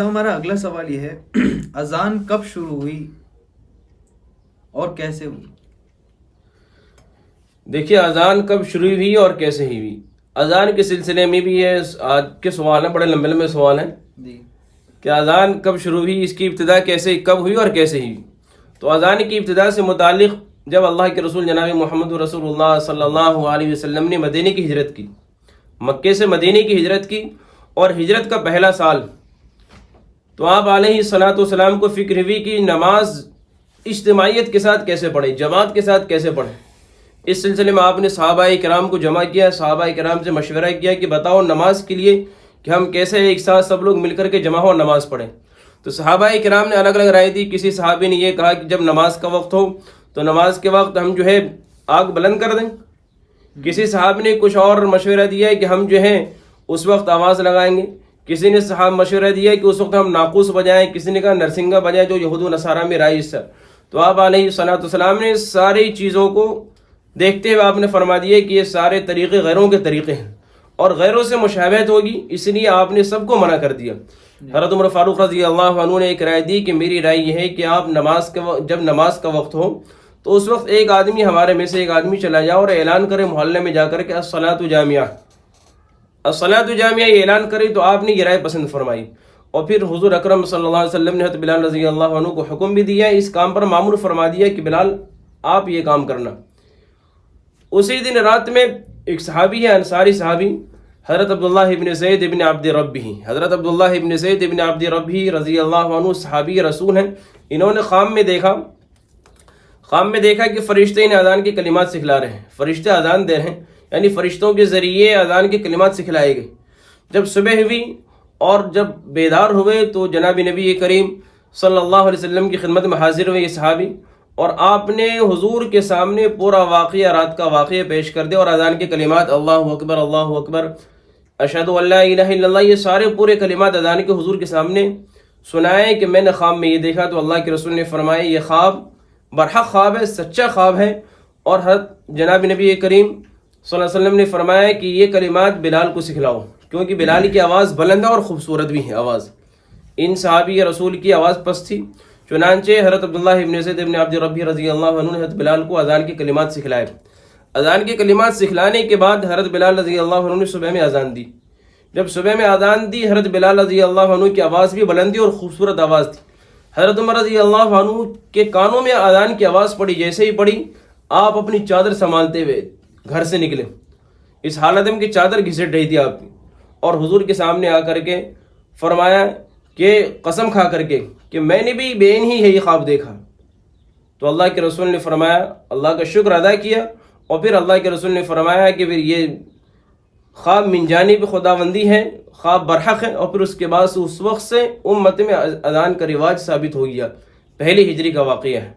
ہمارا اگلا سوال یہ ہے اذان کب شروع ہوئی اور کیسے ہوئی؟ دیکھیے اذان کب شروع ہوئی اور کیسے ہی ہوئی. اذان کے سلسلے میں بھی یہ آج کے سوال ہیں، بڑے لمبے لمبے سوال ہیں جی کہ اذان کب شروع ہوئی، اس کی ابتدا کیسے کب ہوئی اور کیسے ہوئی. تو اذان کی ابتدا سے متعلق جب اللہ کے رسول جناب محمد رسول اللہ صلی اللہ علیہ وسلم نے مدینے کی ہجرت کی، مکے سے مدینے کی ہجرت کی اور ہجرت کا پہلا سال، تو آپ علیہ الصلاۃ والسلام کو فکر ہوئی کہ نماز اجتماعیت کے ساتھ کیسے پڑھیں، جماعت کے ساتھ کیسے پڑھیں. اس سلسلے میں آپ نے صحابہ کرام کو جمع کیا، صحابہ کرام سے مشورہ کیا کہ بتاؤ نماز کے لیے کہ ہم کیسے ایک ساتھ سب لوگ مل کر کے جمع ہو نماز پڑھیں. تو صحابہ کرام نے الگ الگ رائے دی. کسی صحابی نے یہ کہا کہ جب نماز کا وقت ہو تو نماز کے وقت ہم جو ہے آگ بلند کر دیں. کسی صحابی نے کچھ اور مشورہ دیا ہے کہ ہم جو ہے اس وقت آواز لگائیں گے. کسی نے صحابہ مشورہ دیا کہ اس وقت ہم ناقوس بجائیں، کسی نے کہا نرسنگا بجائیں، جو یہود و نصارہ میں رائج ہے. تو آپ علیہ الصلاۃ والسلام نے ساری چیزوں کو دیکھتے ہوئے آپ نے فرما دیا کہ یہ سارے طریقے غیروں کے طریقے ہیں اور غیروں سے مشابہت ہوگی، اس لیے آپ نے سب کو منع کر دیا. حضرت عمر فاروق رضی اللہ عنہ نے ایک رائے دی کہ میری رائے یہ ہے کہ آپ جب نماز کا وقت ہو تو اس وقت ایک آدمی ہمارے میں سے ایک آدمی چلا جائے اور اعلان کرے محلے میں جا کر کے الصلاۃ جامعہ، الصلاۃ جامعہ یہ اعلان کرے. تو آپ نے یہ رائے پسند فرمائی اور پھر حضور اکرم صلی اللہ علیہ وسلم نے حضرت بلال رضی اللہ عنہ کو حکم بھی دیا، اس کام پر مامور فرما دیا کہ بلال آپ یہ کام کرنا. اسی دن رات میں ایک صحابی ہے، انصاری صحابی، حضرت عبداللہ ابن زید ابن عبد ربہ، حضرت عبداللہ ابن زید ابن عبد ربہ رضی اللہ عنہ صحابی رسول ہیں. انہوں نے خواب میں دیکھا کہ فرشتے انہیں اذان کے کلمات سکھلا رہے ہیں، فرشتے اذان دے رہے ہیں، یعنی فرشتوں کے ذریعے اذان کے کلمات سکھلائے گئے. جب صبح ہوئی اور جب بیدار ہوئے تو جناب نبی کریم صلی اللہ علیہ وسلم کی خدمت میں حاضر ہوئے یہ صحابی، اور آپ نے حضور کے سامنے پورا واقعہ، رات کا واقعہ پیش کر دیا اور اذان کے کلمات اللہ اکبر اشہد ان لا الہ الا اللہ، یہ سارے پورے کلمات اذان کے حضور کے سامنے سنائے کہ میں نے خواب میں یہ دیکھا. تو اللہ کے رسول نے فرمایا یہ خواب برحق خواب ہے، سچا خواب ہے. اور حضرت جناب نبی کریم صلی اللہ علیہ وسلم نے فرمایا کہ یہ کلمات بلال کو سکھلاؤ، کیونکہ بلال کی آواز بلند ہے اور خوبصورت بھی ہے آواز. ان صحابی رسول کی آواز پست تھی. چنانچہ حضرت عبداللہ ابن زید ابن عبد ربہ رضی اللہ عنہ نے حضرت بلال کو اذان کے کلمات سکھلائے. اذان کے کلمات سکھلانے کے بعد حضرت بلال رضی اللہ عنہ نے صبح میں اذان دی. جب صبح میں اذان دی، حضرت بلال رضی اللہ عنہ کی آواز بھی بلند تھی اور خوبصورت آواز تھی. حضرت عمر رضی اللہ عنہ کے کانوں میں اذان کی آواز پڑی. جیسے ہی پڑی آپ اپنی چادر سنبھالتے ہوئے گھر سے نکلے، اس حالت میں کہ چادر گھسٹ رہی تھی آپ کی، اور حضور کے سامنے آ کر کے فرمایا کہ قسم کھا کر کے کہ میں نے بھی بے عین ہی ہے یہ خواب دیکھا. تو اللہ کے رسول نے فرمایا، اللہ کا شکر ادا کیا، اور پھر اللہ کے رسول نے فرمایا کہ پھر یہ خواب من جانب خداوندی ہے، خواب برحق ہے. اور پھر اس کے بعد اس وقت سے امت میں اذان کا رواج ثابت ہو گیا. پہلی ہجری کا واقعہ ہے.